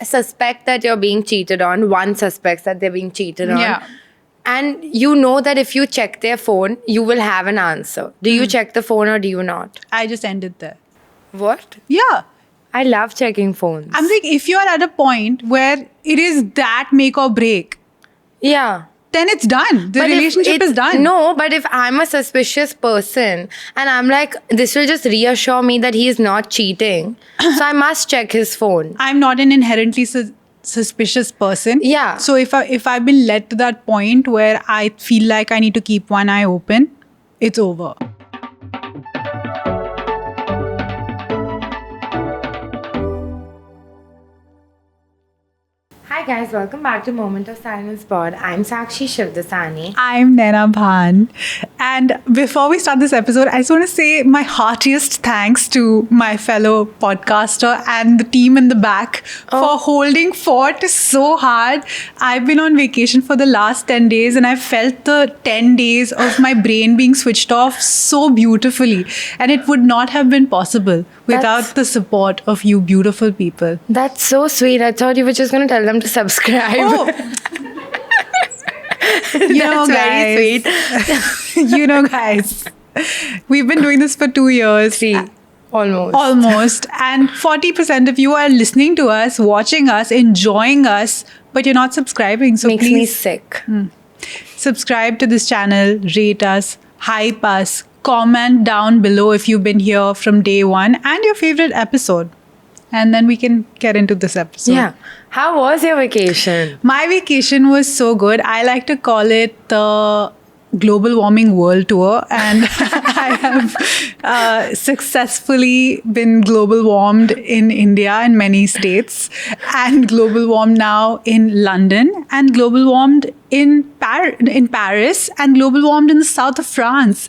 suspect that you're being cheated on, one suspects that they're being cheated on. Yeah. And you know that if you check their phone, you will have an answer. Do you check the phone or do you not? I just ended there. What? Yeah. I love checking phones. I'm like, if you're at a point where it is that make or break, yeah. then it's done. The But if relationship it's- is done. No, but if I'm a suspicious person and I'm like, this will just reassure me that he is not cheating, so I must check his phone. I'm not an inherently suspicious person. Yeah. So if I've been led to that point where I feel like I need to keep one eye open, it's over. Hi guys, welcome back to Moment of Silence Pod. I'm Sakshi Shivdasani. I'm Naina Bhan. And before we start this episode, I just want to say my heartiest thanks to my fellow podcaster and the team in the back for holding fort so hard. I've been on vacation for the last 10 days and I felt the 10 days of my brain being switched off so beautifully. And it would not have been possible without the support of you beautiful people. That's so sweet. I thought you were just going to tell them to subscribe. Oh. That's very sweet. You know, guys, we've been doing this for 2 years. Almost. And 40% of you are listening to us, watching us, enjoying us, but you're not subscribing. So Makes me please sick. subscribe to this channel, rate us, hype us, comment down below if you've been here from day one and your favorite episode. And then we can get into this episode. Yeah. How was your vacation? My vacation was so good. I like to call it the Global Warming World Tour. And I have successfully been global warmed in India in many states, and global warmed now in London, and global warmed in Paris, and global warmed in the south of France.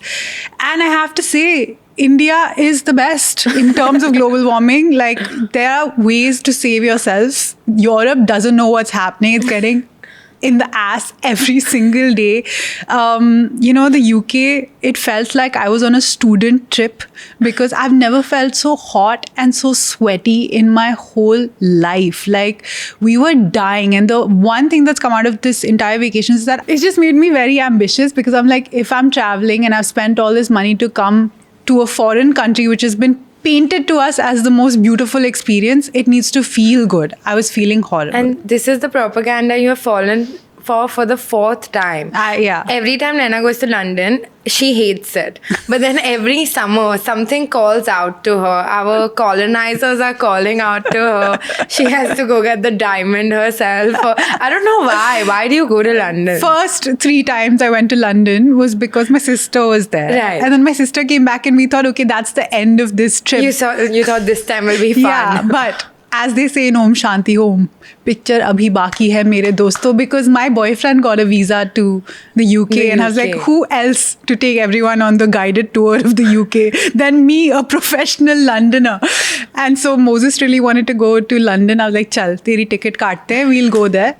And I have to say, India is the best in terms of global warming. Like, there are ways to save yourself. Europe doesn't know what's happening. It's getting in the ass every single day. The UK, it felt like I was on a student trip because I've never felt so hot and so sweaty in my whole life. Like, we were dying. And the one thing that's come out of this entire vacation is that it just made me very ambitious, because I'm like, if I'm traveling and I've spent all this money to come to a foreign country which has been painted to us as the most beautiful experience, it needs to feel good. I was feeling horrible. And this is the propaganda you have fallen for the fourth time. Yeah. Every time Naina goes to London, she hates it. But then every summer, something calls out to her. Our colonizers are calling out to her. She has to go get the diamond herself. I don't know why. Why do you go to London? First 3 times I went to London was because my sister was there. Right. And then my sister came back and we thought, okay, that's the end of this trip. You thought this time will be fun. Yeah, but as they say in Om Shanti Home, picture abhi baki hai mere dosto, because my boyfriend got a visa to the UK, and I was like, who else to take everyone on the guided tour of the UK than me, a professional Londoner? And so Moses really wanted to go to London. I was like, chal, teri ticket kaatte hain, we'll go there.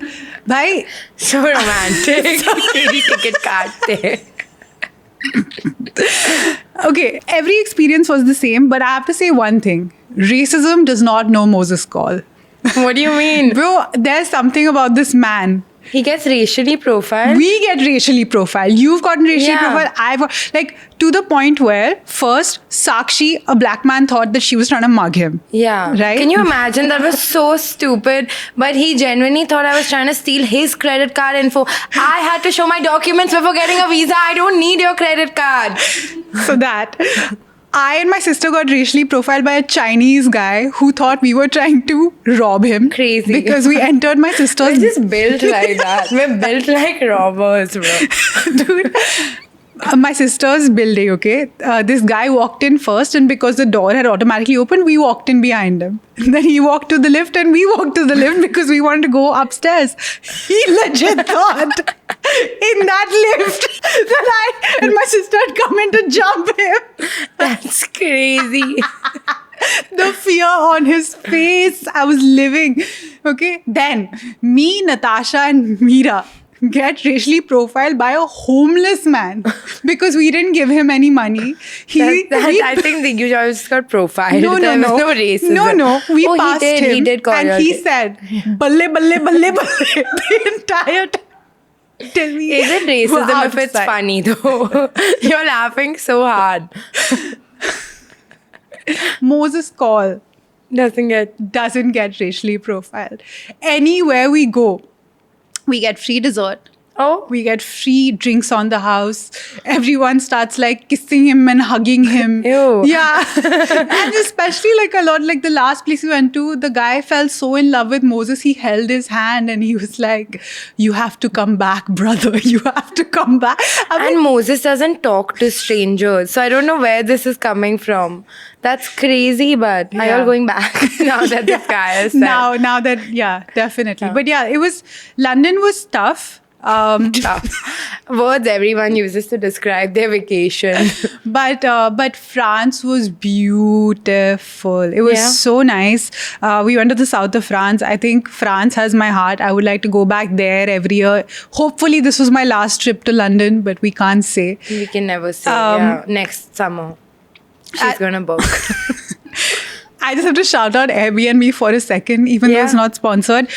Bhai, So romantic. Teri ticket kaatte. okay, every experience was the same, but I have to say one thing. Racism does not know Moses' call. What do you mean? Bro, there's something about this man. He gets racially profiled. We get racially profiled. You've gotten racially profiled. To the point where first Sakshi, a black man, thought that she was trying to mug him. Yeah. Right? Can you imagine? That was so stupid. But he genuinely thought I was trying to steal his credit card info. I had to show my documents before getting a visa. I don't need your credit card. So that I and my sister got racially profiled by a Chinese guy who thought we were trying to rob him. Crazy. Because we entered my sister's... We're just built like that. We're built like robbers, bro. Dude, my sister's building, okay? This guy walked in first, and because the door had automatically opened, we walked in behind him. And then he walked to the lift and we walked to the lift because we wanted to go upstairs. He legit thought in that lift that I and my sister had come in to jump him. That's crazy. The fear on his face. I was living. Okay. Then me, Natasha and Meera, get racially profiled by a homeless man because we didn't give him any money. I think the you just got profiled. No, There no, was no. no racism. No. We passed he did. him. He did call and you he out. said, balle, balle, balle, balle, the entire time. Till we Is it were racism if it's outside. funny though? You're laughing so hard. Moses Call Doesn't get. racially profiled. Anywhere we go, we get free dessert. Oh, We get free drinks on the house. Everyone starts like kissing him and hugging him. Ew. Yeah. And especially like a lot, like the last place we went to, the guy fell so in love with Moses. He held his hand and he was like, "You have to come back, brother. You have to come back." I mean, and Moses doesn't talk to strangers, so I don't know where this is coming from. That's crazy, but are Yeah. y'all going back now that this guy is set? now that, yeah, definitely. Yeah. But yeah, London was tough. Tough. Words everyone uses to describe their vacation. But France was beautiful. It was Yeah. so nice. We went to the south of France. I think France has my heart. I would like to go back there every year. Hopefully, this was my last trip to London, but we can't say. We can never say. Next summer, she's I- gonna book. I just have to shout out Airbnb for a second, even though Yeah. it's not sponsored.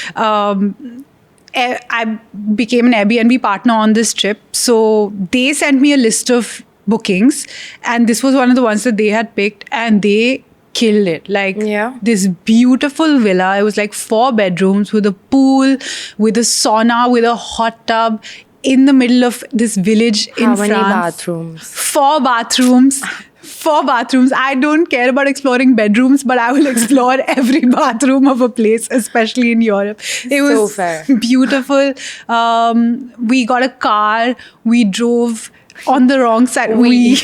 I became an Airbnb partner on this trip. So they sent me a list of bookings, and this was one of the ones that they had picked, and they killed it. Like Yeah. this beautiful villa. It was like 4 bedrooms with a pool, with a sauna, with a hot tub in the middle of this village in How many France. bathrooms? 4 bathrooms. 4 bathrooms. I don't care about exploring bedrooms, but I will explore every bathroom of a place, especially in Europe. It So was fair. beautiful. We got a car. We drove on the wrong side. We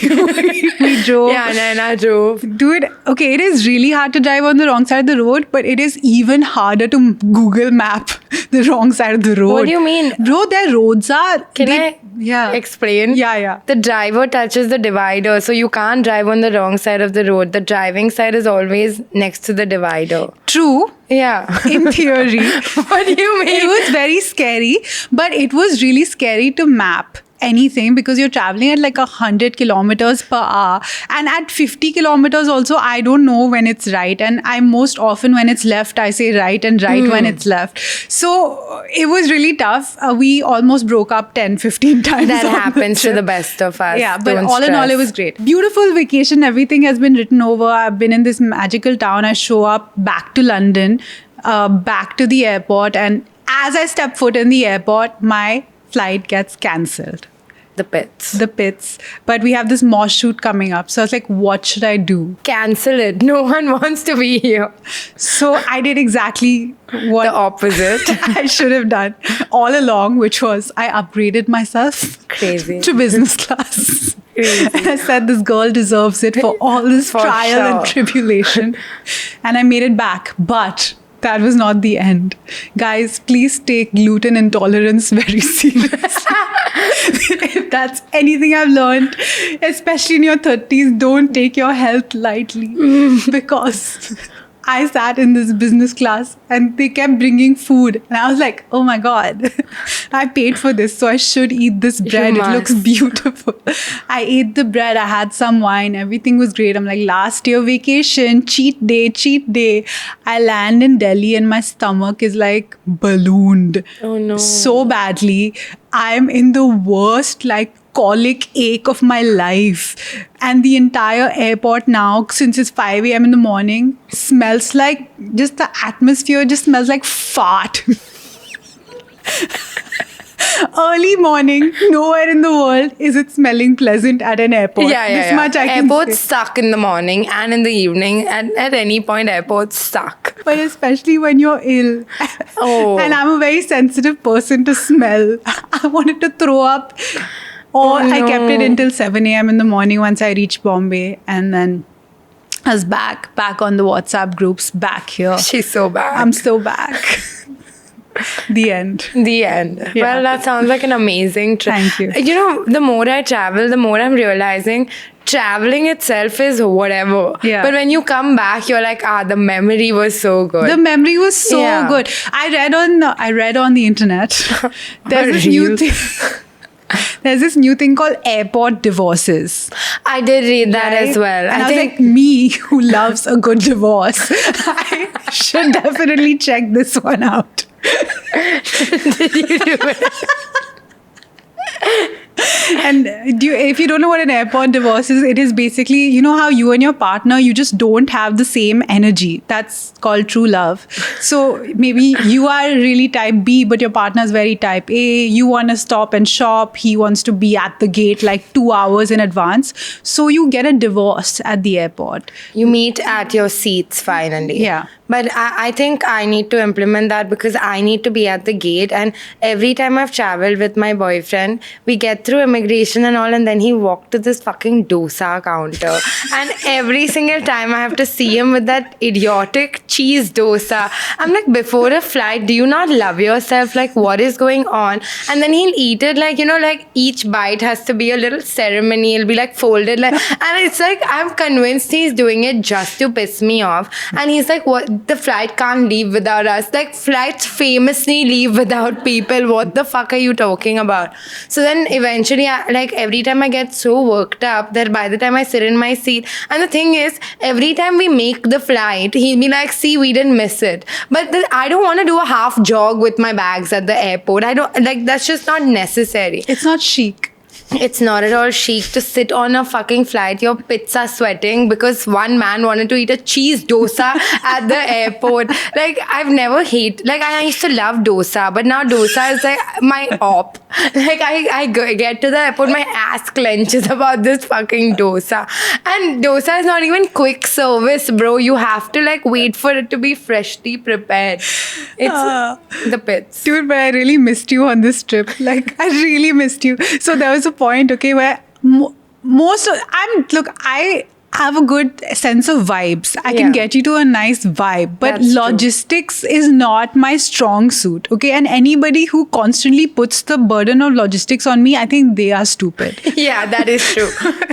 drove. Yeah, Naina drove. Dude, okay, it is really hard to drive on the wrong side of the road, but it is even harder to Google map the wrong side of the road. What do you mean? Bro, their roads are... Can I Yeah. explain? Yeah. The driver touches the divider, so you can't drive on the wrong side of the road. The driving side is always next to the divider. True. Yeah. In theory. What do you mean? It was very scary, but it was really scary to map anything because you're traveling at like 100 kilometers per hour, and at 50 kilometers also I don't know when it's right, and I most often when it's left I say right, and right when it's left. So it was really tough. We almost broke up 10-15 times. That on the happens to trip. the best of us. Yeah, but Don't all in all, stress. it was great. Beautiful vacation. Everything has been written over. I've been in this magical town. I show up back to London, back to the airport, and as I step foot in the airport, my flight gets cancelled. The pits. The pits. But we have this mosh shoot coming up. So I was like, what should I do? Cancel it. No one wants to be here. So I did exactly what The opposite. I should have done all along, which was I upgraded myself Crazy. to business class. Crazy. And I said, this girl deserves it for all this For trial and sure. tribulation. And I made it back. But that was not the end. Guys, please take gluten intolerance very seriously. If that's anything I've learned, especially in your 30s, don't take your health lightly. Because I sat in this business class and they kept bringing food. And I was like, oh my God, I paid for this, so I should eat this bread. It looks must. beautiful. I ate the bread, I had some wine, everything was great. I'm like, last year vacation, cheat day. I land in Delhi and my stomach is like ballooned. Oh no. So badly. I'm in the worst like colic ache of my life, and the entire airport now, since it's 5 a.m. in the morning, smells like, just the atmosphere just smells like fart. Early morning, nowhere in the world is it smelling pleasant at an airport. Yeah. This much I can Airports say. suck in the morning and in the evening, and at any point, airports suck. But especially when you're ill. Oh. And I'm a very sensitive person to smell. I wanted to throw up. Or Oh, I kept it no. until 7 a.m. in the morning once I reached Bombay. And then I was back on the WhatsApp groups, back here. She's so bad. I'm still back. The end. The end. Yeah. Well, that sounds like an amazing trip. Thank you. You know, the more I travel, the more I'm realizing traveling itself is whatever. Yeah. But when you come back, you're like, the memory was so good. The memory was so Yeah. good. I read on the internet. There's this new Reels. thing. There's this new thing called airport divorces. I did read that Right? as well. And I, I was think like, me who loves a good divorce, I should definitely check this one out. did you do it? And if you don't know what an airport divorce is, it is basically, you know how you and your partner, you just don't have the same energy. That's called true love. So maybe you are really type B, but your partner is very type A. You want to stop and shop. He wants to be at the gate like 2 hours in advance. So you get a divorce at the airport. You meet at your seats finally. Yeah. But I think I need to implement that because I need to be at the gate. And every time I've traveled with my boyfriend, we get through immigration and all, and then he walked to this fucking dosa counter. And every single time I have to see him with that idiotic cheese dosa. I'm like, before a flight, do you not love yourself? Like, what is going on? And then he'll eat it like, like each bite has to be a little ceremony. It'll be like folded. And it's like, I'm convinced he's doing it just to piss me off. And he's like, what? The flight can't leave without us. Like, flights famously leave without people. What the fuck are you talking about? So then eventually, like, every time I get so worked up that by the time I sit in my seat, and the thing is, every time we make the flight, he'll be like, see, we didn't miss it. But I don't want to do a half jog with my bags at the airport. I don't, like, that's just not necessary. It's not chic. It's not at all chic to sit on a fucking flight. Your pits are sweating because one man wanted to eat a cheese dosa at the airport. Like, I've never like, I used to love dosa, but now dosa is like my op. Like, I get to the airport, my ass clenches about this fucking dosa. And dosa is not even quick service, bro. You have to, like, wait for it to be freshly prepared. It's the pits. Dude, but I really missed you on this trip. Like, I really missed you. So there was a point, okay, where I have a good sense of vibes. I can Yeah. get you to a nice vibe, but That's true. logistics is not my strong suit, okay? And anybody who constantly puts the burden of logistics on me, I think they are stupid. Yeah, that is true.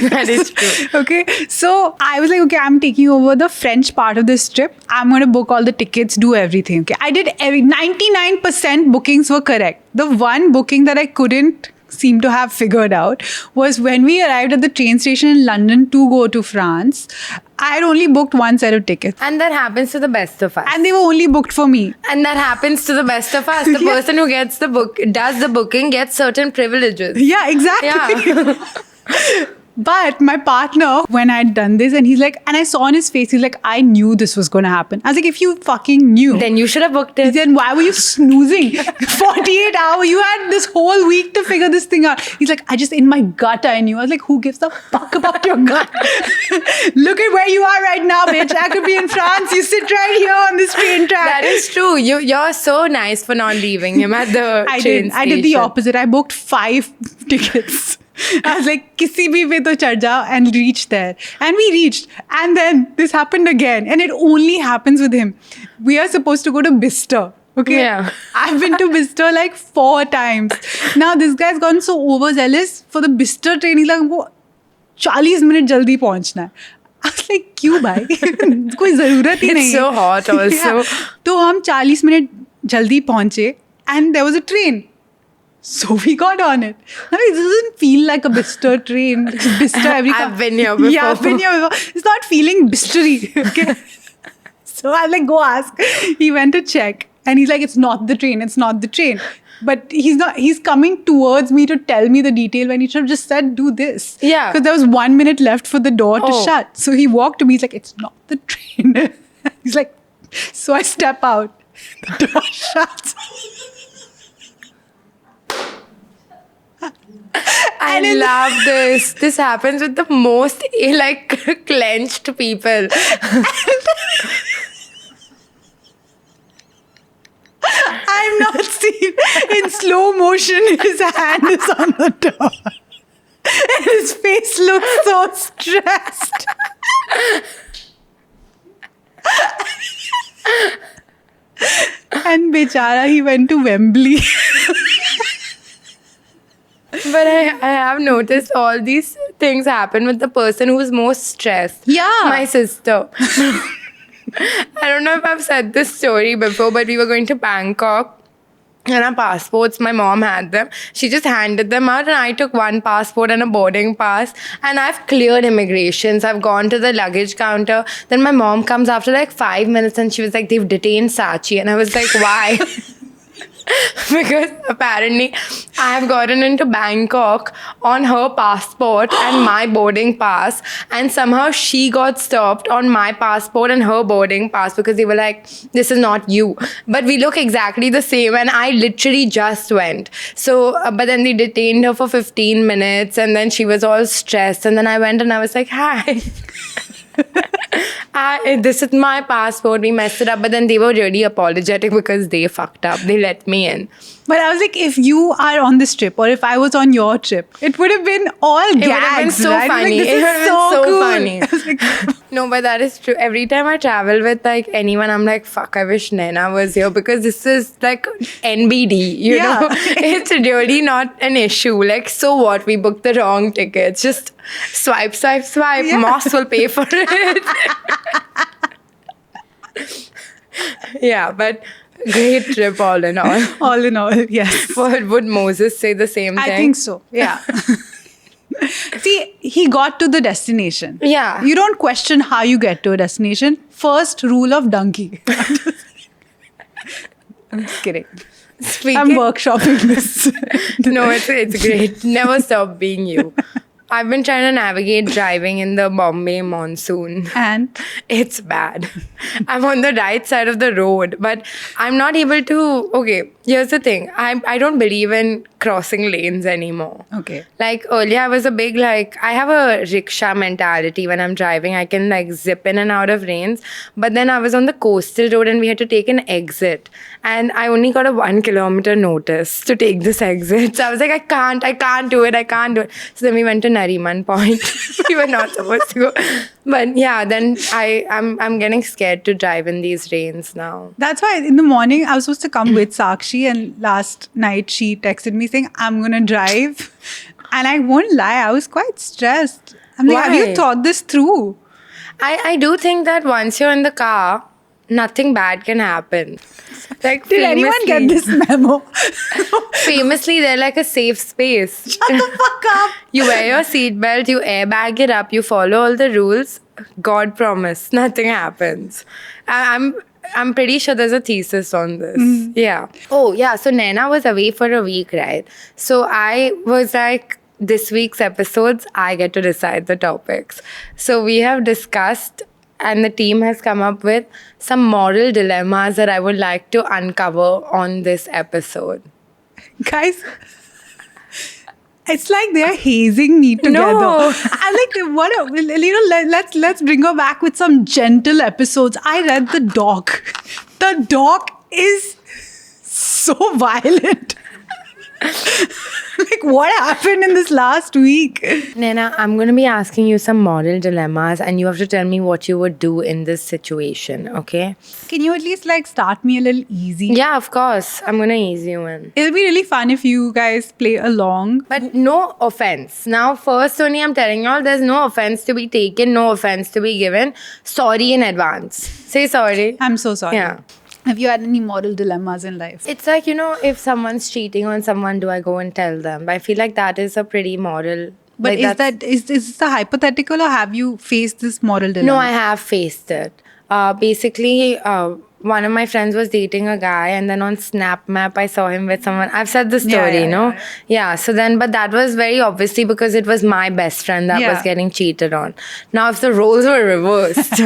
That is true. Okay, so I was like, okay, I'm taking over the French part of this trip. I'm going to book all the tickets, do everything. Okay, I did 99% bookings were correct. The one booking that I couldn't seem to have figured out was when we arrived at the train station in London to go to France. I had only booked one set of tickets, And that happens to the best of us. and they were only booked for me. And that happens to the best of us. The Yeah. person who gets does the booking gets certain privileges. Yeah, exactly. Yeah. But my partner, when I'd done this, and he's like, and I saw on his face, he's like, I knew this was going to happen. I was like, if you fucking knew, Then you should have booked it. then why were you snoozing? 48 hours. You had this whole week to figure this thing out. He's like, in my gut, I knew. I was like, who gives a fuck about your gut? Look at where you are right now, bitch. I could be in France. You sit right here on this train track. That is true. You're so nice for not leaving him at the I train did. station. I did the opposite. I booked 5 tickets. I was like, kisi bhi pe to chad jao, and reached there. And we reached. And then this happened again. And it only happens with him. We are supposed to go to Bicester. Okay. Yeah. I've been to Bicester like 4 times. Now this guy's gone so overzealous for the Bicester train. He's like, wo 40 minute jaldi पहुंचना है. I was like, क्यों भाई? कोई ज़रूरत ही नहीं It's है. so hot also. Yeah. तो हम 40 मिनट जल्दी पहुंचे and there was a train. So we got on it. Now, it doesn't feel like a Bicester train. Bicester every I've been here before. Yeah, I've been here before. It's not feeling Bistery. Okay. So I was like, go ask. He went to check. And he's like, it's not the train. It's not the train. But he's coming towards me to tell me the detail when he should have just said, do this. Yeah. Because there was 1 minute left for the door to Oh. shut. So he walked to me. He's like, it's not the train. He's like, so I step out. The door shuts. I And in- love this. This happens with the most like clenched people. I'm not seen in slow motion. His hand is on the door. And his face looks so stressed. And bechara, he went to Wembley. But But I have noticed all these things happen with the person who's most stressed. Yeah. My sister. I don't know if I've said this story before, but we were going to Bangkok. And our passports, my mom had them. She just handed them out, and I took one passport and a boarding pass. And I've cleared immigrations. I've gone to the luggage counter. Then my mom comes after like 5 minutes, and she was like, "They've detained Sachi." And I was like, "Why?" Because apparently I have gotten into Bangkok on her passport and my boarding pass, and somehow she got stopped on my passport and her boarding pass because they were like, "This is not you." But we look exactly the same, and I literally just went. So, but then they detained her for 15 minutes, and then she was all stressed, and then I went and I was like, "Hi." This is my passport. We messed it up, but then they were really apologetic because they fucked up. They let me in. But I was like, if you are on this trip, or if I was on your trip, it would have been all gags. It would have been so right? funny. Like, It would have been so cool. funny. I was like, No, but that is true. Every time I travel with like anyone, I'm like, fuck, I wish Naina was here because this is like NBD, you Yeah. know? It's really not an issue. Like, so what? We booked the wrong tickets. Just swipe. Yeah. Moss will pay for it. Yeah, but great trip all in all. all in all, yes. Would Moses say the same thing? I think so. Yeah. See, he got to the destination. Yeah. You don't question how you get to a destination. First rule of donkey. I'm just kidding. Speaking, I'm workshopping this. No, it's great. Never stop being you. I've been trying to navigate driving in the Bombay monsoon. And It's bad. I'm on the right side of the road, but I'm not able to. Okay, here's the thing. I don't believe in crossing lanes anymore. okay. Like earlier, I was a big I have a rickshaw mentality when I'm driving. I can like zip in and out of lanes. But then I was on the coastal road and we had to take an exit. And I only got a 1 kilometer notice to take this exit. So I was like, I can't do it. So then we went to Nariman Point. We were not supposed to go. But yeah, then I'm getting scared to drive in these rains now. That's why in the morning I was supposed to come with Sakshi, and last night she texted me saying, I'm going to drive. And I won't lie, I was quite stressed. I'm like, have Why? you thought this through? I do think that once you're in the car, nothing bad can happen. Like Did anyone get this memo? Famously, they're like a safe space. Shut the fuck up. You wear your seatbelt, you airbag it up, you follow all the rules. God promise, nothing happens. I'm pretty sure there's a thesis on this. Yeah. Oh yeah. So Naina was away for a week, right? So I was like, this week's episodes, I get to decide the topics. So we have discussed, and the team has come up with some moral dilemmas that I would like to uncover on this episode. Guys, it's like they're hazing me together. No. I'm like, let's bring her back with some gentle episodes. I read the doc. The doc is so violent. Like, what happened in this last week? Naina, I'm going to be asking you some moral dilemmas, and you have to tell me what you would do in this situation, okay? Can you at least like start me a little easy? Yeah, of course. I'm going to ease you in. It'll be really fun if you guys play along. But no offense. Now, first, only I'm telling y'all, there's no offense to be taken, no offense to be given. Sorry in advance. Say sorry. I'm so sorry. Yeah. Have you had any moral dilemmas in life? It's like, if someone's cheating on someone, do I go and tell them? I feel like that is a pretty moral. But like is this a hypothetical, or have you faced this moral dilemma? No, I have faced it. Basically, one of my friends was dating a guy, and then on Snap Map, I saw him with someone. I've said the story, no? Yeah. So then, but that was very obviously because it was my best friend that was getting cheated on. Now, if the roles were reversed,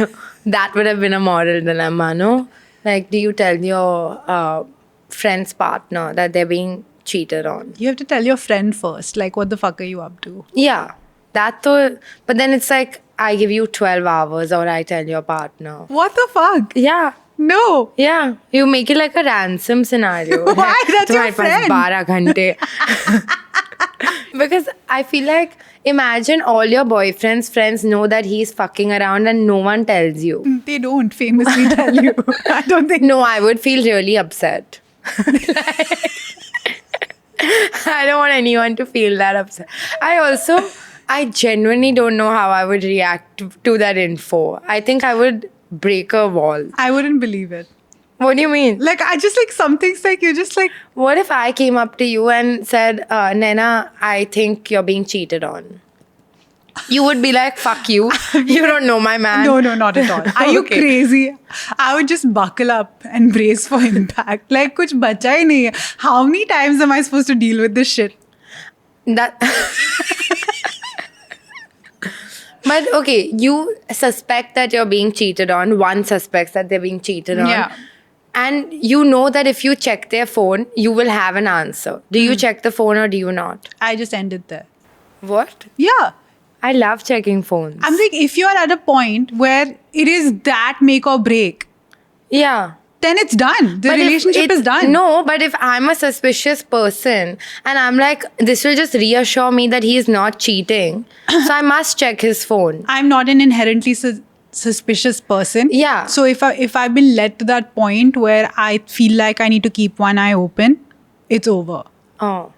that would have been a moral dilemma, no? Like, do you tell your friend's partner that they're being cheated on? You have to tell your friend first, like, what the fuck are you up to? Yeah. That though, but then it's like, I give you 12 hours or I tell your partner. What the fuck? Yeah. No. Yeah. You make it like a ransom scenario. Why? That's your friend. तुम्हारे पास 12 घंटे. Because I feel like, imagine all your boyfriend's friends know that he's fucking around and no one tells you. They don't famously tell you. I don't think. No, I would feel really upset. I don't want anyone to feel that upset. I genuinely don't know how I would react to that info. I think I would break a wall. I wouldn't believe it. What do you mean? Like, I just like some things like you're just like, What if I came up to you and said, Nena, I think you're being cheated on? You would be like, fuck you. You don't know my man. no, not at all. Are you Okay. crazy? I would just buckle up and brace for impact. Like, kuch bacha hi nahi hai. How many times am I supposed to deal with this shit? That. But okay, you suspect that you're being cheated on. One suspects that they're being cheated on. Yeah. And you know that if you check their phone, you will have an answer. Do you check the phone or do you not? I just ended there. What? Yeah. I love checking phones. I'm like, if you're at a point where it is that make or break, Yeah. then it's done. The But if relationship it's- is done. No, but if I'm a suspicious person and I'm like, this will just reassure me that he is not cheating, so I must check his phone. I'm not an inherently suspicious person. Yeah. So if I've been led to that point where I feel like I need to keep one eye open, it's over. Oh.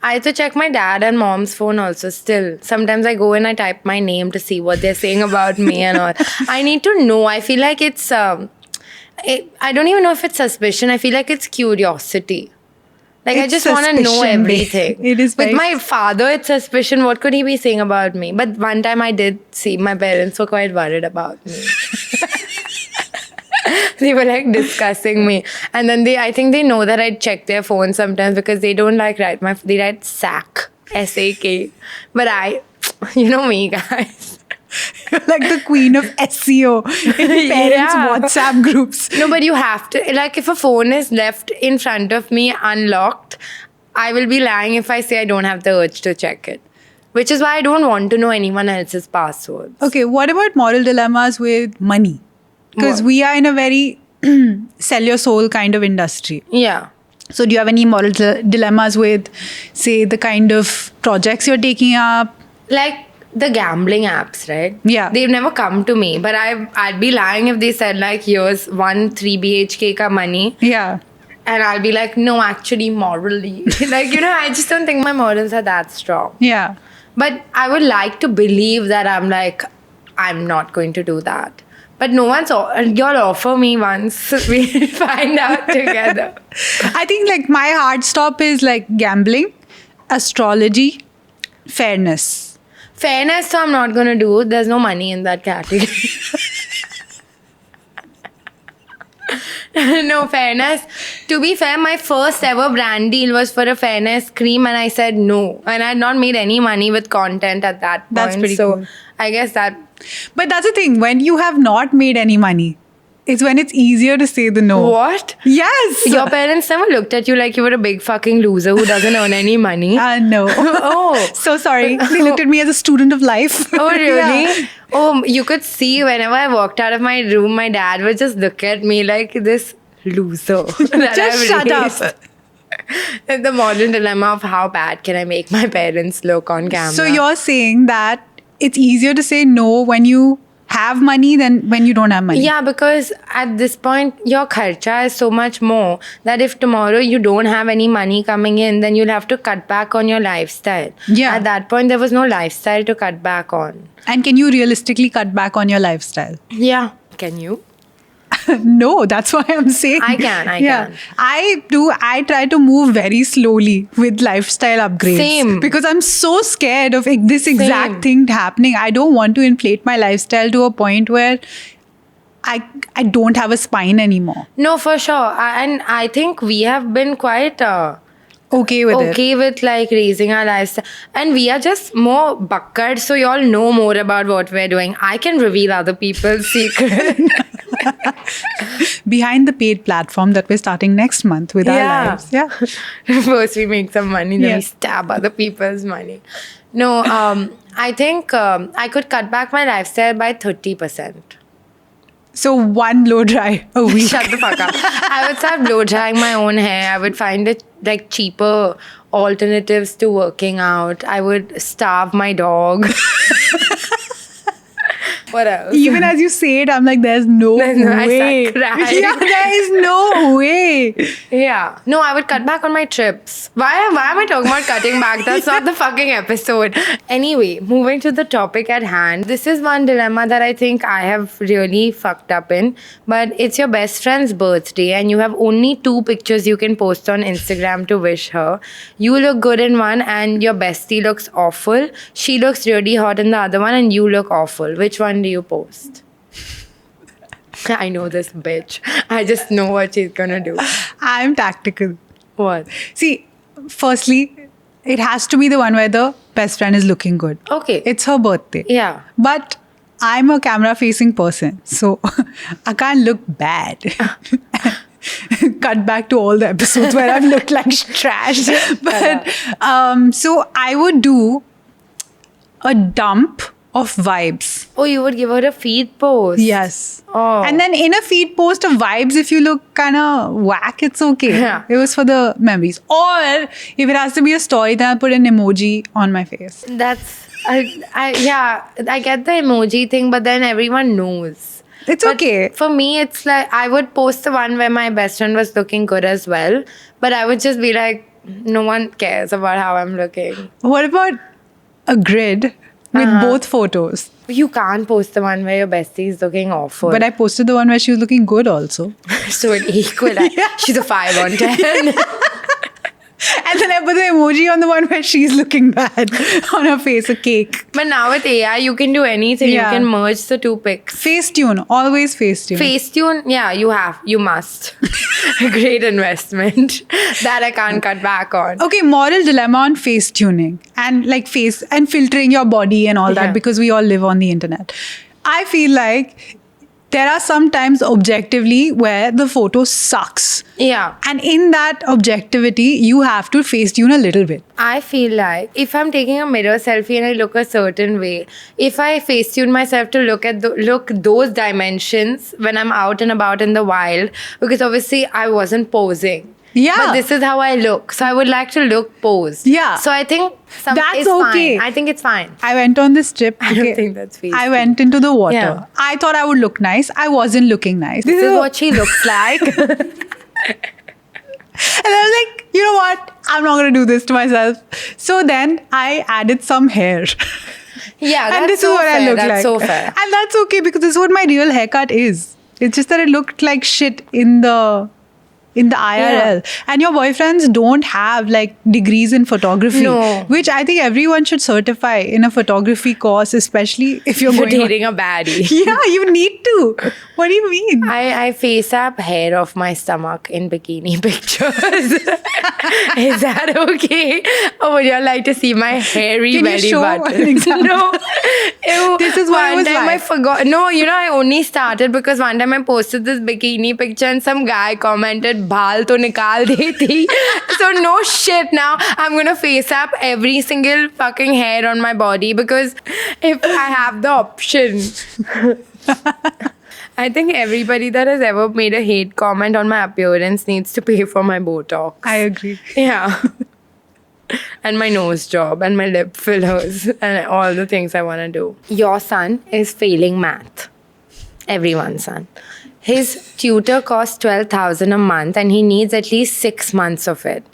I have to check my dad and mom's phone also still. Sometimes I go and I type my name to see what they're saying about me and all. I need to know. I feel like it's, I don't even know if it's suspicion. I feel like it's curiosity. Like, I It's just want to know suspicion, everything. it is With very- my father, it's suspicion. What could he be saying about me? But one time I did see my parents were quite worried about me. They were like discussing me. And then I think they know that I check their phone sometimes because they don't like write they write SAK, S-A-K. But you know me, guys. Like the queen of SEO in parents' Yeah. WhatsApp groups. No, but you have to, like, if a phone is left in front of me unlocked, I will be lying if I say I don't have the urge to check it. Which is why I don't want to know anyone else's passwords. Okay, what about moral dilemmas with money? Because What? we are in a very sell your soul kind of industry. Yeah. So do you have any moral dilemmas with, say, the kind of projects you're taking up? Like the gambling apps, right? Yeah. They've never come to me, but I'd be lying if they said like, here's 3 BHK ka money. Yeah. And I'll be like, no, actually, morally. Like, I just don't think my morals are that strong. Yeah. But I would like to believe that I'm not going to do that. But no one's, you'll offer me once. We'll find out together. I think like my hard stop is like gambling, astrology, fairness. Fairness, so I'm not going to do. There's no money in that category. No, fairness. To be fair, my first ever brand deal was for a fairness cream and I said no. And I had not made any money with content at that point. That's pretty so cool. I guess that... But that's the thing, when you have not made any money, it's when it's easier to say the no. What? Yes. Your parents never looked at you like you were a big fucking loser who doesn't earn any money? No. Oh. So sorry. They looked at me as a student of life. Oh, really? Yeah. Oh, you could see whenever I walked out of my room, my dad would just look at me like this loser. that Just I've shut raised. up. And the modern dilemma of how bad can I make my parents look on camera. So you're saying that it's easier to say no when you have money than when you don't have money. Yeah, because at this point, your kharcha is so much more that if tomorrow you don't have any money coming in, then you'll have to cut back on your lifestyle. Yeah. At that point, there was no lifestyle to cut back on. And can you realistically cut back on your lifestyle? Yeah. Can you? No, that's why I'm saying. I can. I do. I try to move very slowly with lifestyle upgrades. Same. Because I'm so scared of this exact Same. thing happening. I don't want to inflate my lifestyle to a point where I don't have a spine anymore. No, for sure. And I think we have been quite Okay with it. okay with like raising our lifestyle. And we are just more buckered, so y'all know more about what we're doing. I can reveal other people's secrets. Behind the paid platform that we're starting next month with our lives. Yeah. First we make some money, then Yeah. we stab other people's money. No, I think I could cut back my lifestyle by 30%. So one blow dry a week. Shut the fuck up. I would start blow drying my own hair. I would find it like cheaper alternatives to working out. I would starve my dog. What else? Even as you say it, I'm like, there's no I way. start crying. Yeah, there is no way. Yeah. No, I would cut back on my trips. Why am I talking about cutting back? That's not the fucking episode. Anyway, moving to the topic at hand. This is one dilemma that I think I have really fucked up in. But it's your best friend's birthday and you have only 2 pictures you can post on Instagram to wish her. You look good in one and your bestie looks awful. She looks really hot in the other one and you look awful. Which one do you post? I know this bitch. I just know what she's gonna do. I'm tactical. What? See, firstly, it has to be the one where the best friend is looking good. Okay. It's her birthday. Yeah. But I'm a camera facing person, so I can't look bad. Cut back to all the episodes where I've looked like trash. But so I would do a dump of vibes. Oh, you would give her a feed post. Yes. Oh. And then in a feed post of vibes, if you look kind of whack, it's okay. Yeah. It was for the memories. Or if it has to be a story, then I'll put an emoji on my face. That's I get the emoji thing, but then everyone knows. It's But okay. For me, it's like I would post the one where my best friend was looking good as well, but I would just be like, no one cares about how I'm looking. What about a grid with both photos? You can't post the one where your bestie is looking awful. But I posted the one where she was looking good also. so it equal. She's a 5 on 10. And then I put the emoji on the one where she's looking bad on her face, a cake. But now with AI, you can do anything. Yeah. You can merge the 2 pics. Facetune, always Facetune. Facetune, yeah, you must. A great investment that I can't cut back on. Okay, moral dilemma on face tuning and like face and filtering your body and all Yeah. that because we all live on the internet. I feel like there are some times objectively where the photo sucks. Yeah. And in that objectivity, you have to face tune a little bit. I feel like if I'm taking a mirror selfie and I look a certain way, if I face tune myself to look at look those dimensions when I'm out and about in the wild, because obviously I wasn't posing. Yeah. But this is how I look. So I would like to look posed. Yeah. So I think That's it's okay. fine. I think it's fine. I went on this trip. I don't think that's face I went into the water. Yeah. I thought I would look nice. I wasn't looking nice. This is what she looks like. And I was like, you know what? I'm not going to do this to myself. So then I added some hair. Yeah, that's And this so is what fair. I look That's like. so fair. And that's okay because this is what my real haircut is. It's just that it looked like shit in the IRL. And your boyfriends don't have like degrees in photography. No. Which I think everyone should certify in a photography course, especially if you're You're going dating a baddie. Yeah, you need to. What do you mean? I face up hair off my stomach in bikini pictures. Is that okay? Or would you like to see my hairy Can you belly show button? an example? No. Ew. This is why it one was time I live. forgot. No, I only started because one time I posted this bikini picture and some guy commented, "Bhal to nikal deti." So no shit. Now I'm gonna face up every single fucking hair on my body because if I have the option. I think everybody that has ever made a hate comment on my appearance needs to pay for my Botox. I agree. Yeah. And my nose job and my lip fillers and all the things I want to do. Your son is failing math. Everyone's son. His tutor costs 12,000 a month and he needs at least 6 months of it.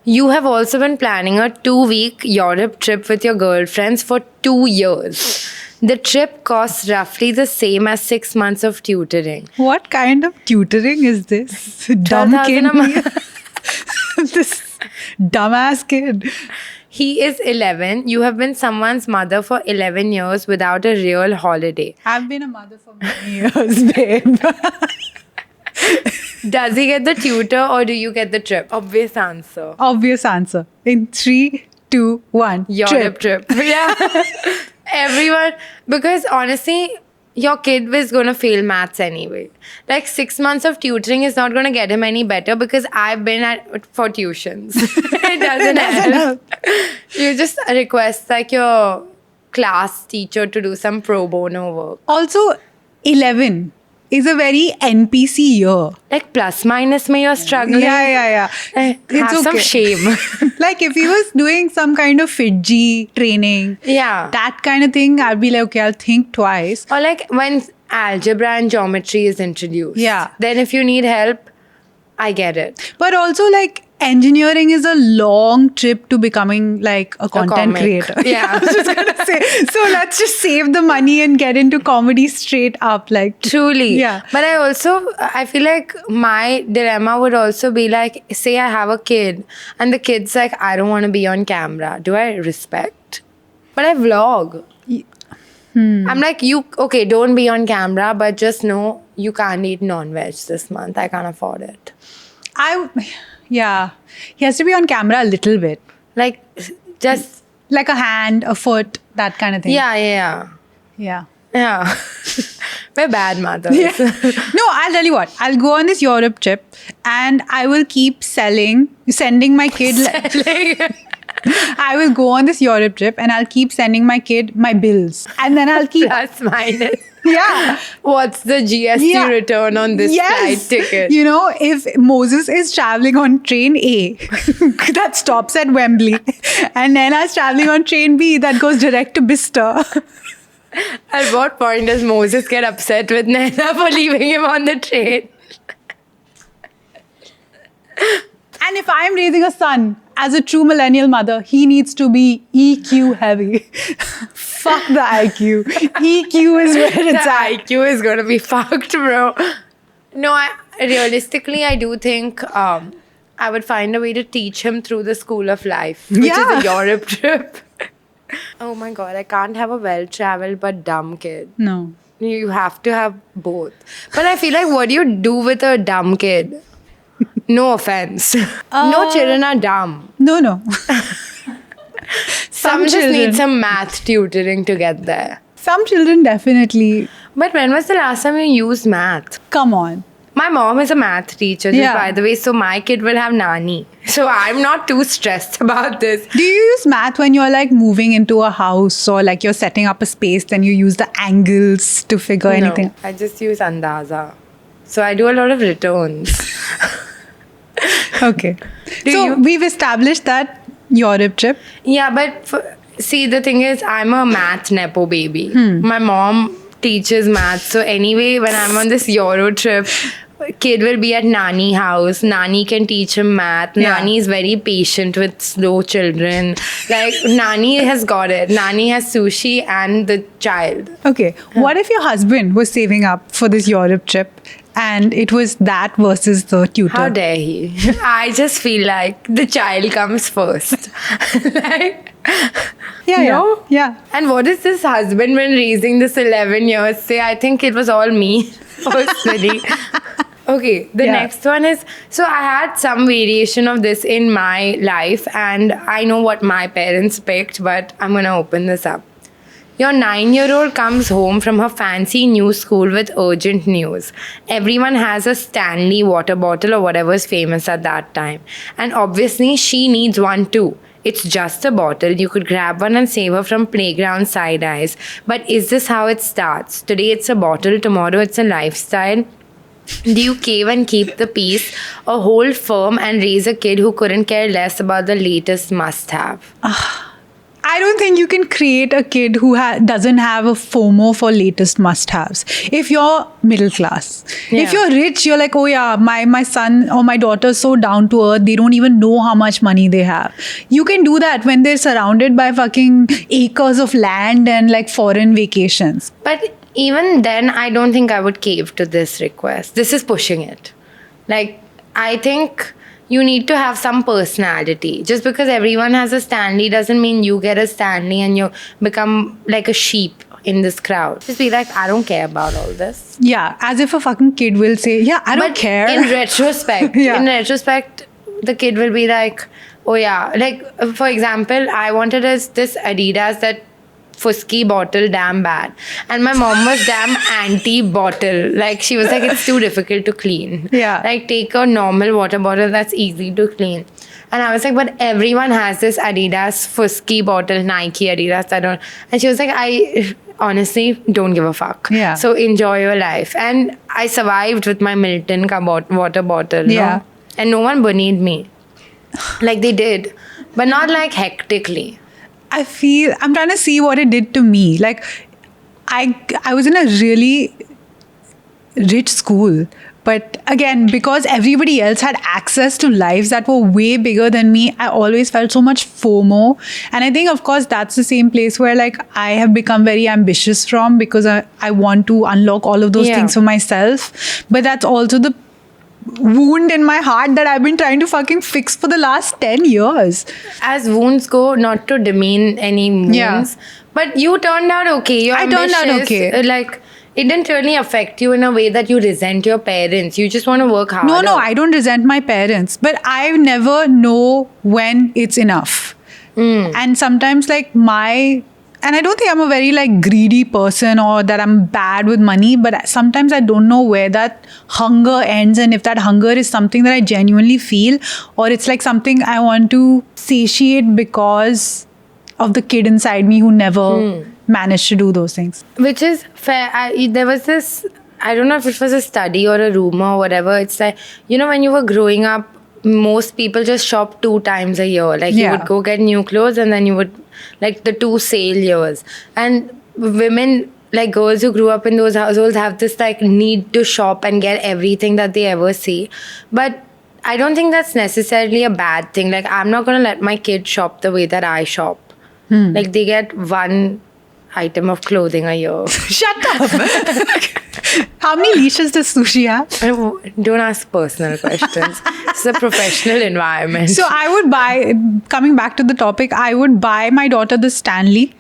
You have also been planning a 2-week Europe trip with your girlfriends for 2 years. The trip costs roughly the same as 6 months of tutoring. What kind of tutoring is this? Dumb 12,000 kid. a month. This dumbass kid. He is 11. You have been someone's mother for 11 years without a real holiday. I've been a mother for many years, babe. Does he get the tutor or do you get the trip? Obvious answer. Obvious answer. In 3, 2, 1. Europe trip. Yeah. Everyone. Because honestly, your kid is going to fail maths anyway. Like 6 months of tutoring is not going to get him any better because I've been for tuitions. It doesn't help. You just request like your class teacher to do some pro bono work. Also, 11. is a very NPC year. Like plus minus may you're struggling. Yeah. Have some shame. Like if he was doing some kind of Fiji training, Yeah. that kind of thing, I'd be like, okay, I'll think twice. Or like when algebra and geometry is introduced. Yeah. Then if you need help, I get it. But also, like, engineering is a long trip to becoming like a content comic. creator. Yeah. I was just gonna say. So let's just save the money and get into comedy straight up. Like, Truly. Yeah. But I feel like my dilemma would also be like, say I have a kid and the kid's like, I don't want to be on camera. Do I respect? But I vlog. I'm like, okay, don't be on camera, but just know you can't eat non-veg this month. I can't afford it. Yeah, he has to be on camera a little bit, Like, just, like a hand, a foot, that kind of thing. yeah. Yeah. We're bad mothers. No, I'll tell you what. I'll go on this Europe trip and I will keep sending my kid. I will go on this Europe trip and I'll keep sending my kid my bills. And then I'll keep. Plus minus. Yeah. What's the GST return on this flight ticket? You know, if Moses is traveling on train A that stops at Wembley and Naina's traveling on train B that goes direct to Bicester. At what point does Moses get upset with Naina for leaving him on the train? And if I'm raising a son as a true millennial mother, he needs to be EQ heavy. Fuck the IQ. EQ is where The it's at. IQ is going to be fucked, bro. No, realistically, I do think I would find a way to teach him through the school of life, which Yeah. is a Europe trip. Oh my God, I can't have a well-traveled but dumb kid. No. You have to have both. But I feel like, what do you do with a dumb kid? No offense. No children are dumb. No. Some just children. need some math tutoring to get there. Some children definitely. But when was the last time you used math? Come on. My mom is a math teacher, just Yeah. by the way, so my kid will have Nani. So I'm not too stressed about this. Do you use math when you're like moving into a house or like you're setting up a space, then you use the angles to figure anything? No, I just use Andaza. So I do a lot of returns. Okay. Do So you? we've established that Europe trip. Yeah, but see, the thing is, I'm a math nepo baby. My mom teaches math. So anyway, when I'm on this Euro trip, kid will be at Nani house. Nani can teach him math. Yeah. Nani is very patient with slow children. Like, Nani has got it. Nani has sushi and the child. Okay. What if your husband was saving up for this Europe trip and it was that versus the tutor? How dare he? I just feel like the child comes first. Like, no? Yeah. And what is this husband when raising this 11 years say? I think it was all me personally. Okay, the Yeah. next one is, so I had some variation of this in my life and I know what my parents picked, but I'm going to open this up. Your 9-year-old comes home from her fancy new school with urgent news. Everyone has a Stanley water bottle or whatever's famous at that time. And obviously, she needs one too. It's just a bottle. You could grab one and save her from playground side eyes. But is this how it starts? Today it's a bottle, tomorrow it's a lifestyle. Do you cave and keep the peace or hold firm and raise a kid who couldn't care less about the latest must-have? I don't think you can create a kid who doesn't have a FOMO for latest must-haves. If you're middle class. Yeah. If you're rich, you're like, oh yeah, my son or my daughter is so down to earth, they don't even know how much money they have. You can do that when they're surrounded by fucking acres of land and like foreign vacations. But even then, I don't think I would cave to this request. This is pushing it. Like, I think you need to have some personality. Just because everyone has a Stanley doesn't mean you get a Stanley and you become like a sheep in this crowd. Just be like, I don't care about all this. Yeah, as if a fucking kid will say, yeah, I don't But care. In retrospect, the kid will be like, oh yeah. Like, for example, I wanted this Adidas that Fusky bottle damn bad. And my mom was damn anti-bottle. Like, she was like, it's too difficult to clean. Yeah. Like, take a normal water bottle that's easy to clean. And I was like, but everyone has this Adidas Fusky bottle, Nike Adidas, I don't. And she was like, I honestly don't give a fuck. Yeah. So enjoy your life. And I survived with my Milton ka water bottle. Yeah. No? And no one bullied me. Like they did. But not like hectically. I'm trying to see what it did to me. Like, I was in a really rich school, but again, because everybody else had access to lives that were way bigger than me, I always felt so much FOMO. And I think, of course, that's the same place where like I have become very ambitious from, because I want to unlock all of those Yeah. things for myself. But that's also the wound in my heart that I've been trying to fucking fix for the last 10 years. As wounds go, not to demean any wounds, Yeah. but you turned out okay. You're I turned out ambitious. okay. Like, it didn't really affect you in a way that you resent your parents. You just want to work harder. No, I don't resent my parents, but I never know when it's enough. And sometimes and I don't think I'm a very like greedy person or that I'm bad with money, but sometimes I don't know where that hunger ends, and if that hunger is something that I genuinely feel, or it's like something I want to satiate because of the kid inside me who never managed to do those things. Which is fair. There was this, I don't know if it was a study or a rumor or whatever. It's like, when you were growing up, most people just shop 2 times a year. Like, you Yeah. would go get new clothes, and then you would, like, the 2 sale years. And women, like girls who grew up in those households, have this like need to shop and get everything that they ever see. But I don't think that's necessarily a bad thing. Like, I'm not going to let my kid shop the way that I shop. Like, they get 1 item of clothing a year. Shut up! How many leashes does Sushi have? Don't ask personal questions. It's a professional environment. So I would buy, coming back to the topic, I would buy my daughter the Stanley,